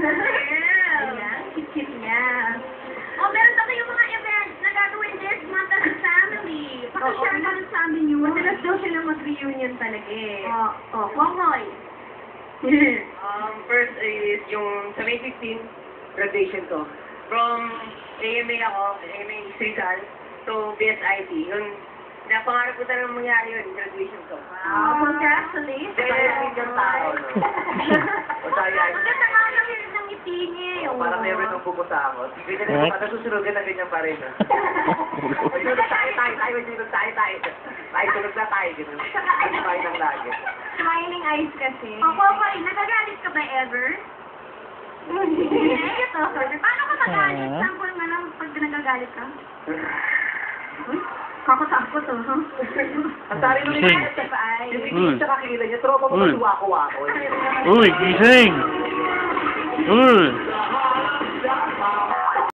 Ayan, kit-kit niya. Oh, meron na kayong mga events na gagawin this month as a family. Pakishare na lang sa amin yun. Madalas daw sila mag-reunion talaga eh. Kongoy. First is yung sa May 15, graduation ko. From AMA ako, AMA Rizal, to BSIT. Yun, napangarap ko talagang mangyari yun, graduation ko. Wow, congratulations. Kaya yung tao, no? O tayo ay... Maganda nga lang yun ng ngiti niya. Parang meron nung pumunta ako. Ganyan na yung nasusunod ka na ganyan pa rin. Sunod tayo. Tayo, sunod na tayo. Ganun. Tayo ng lagi. Smiling eyes kasi. Kokoy, nagagalit ka ba ever? Hindi. Ito, sorry. Paano ka magalit? Sample nga lang pag nagagalit ka? Kakasakot to, ha? Ang tari nung yung sa paay. Yung itis sa kakilala niya, tropa mo masuwako-wako. Uy, gising! Uy!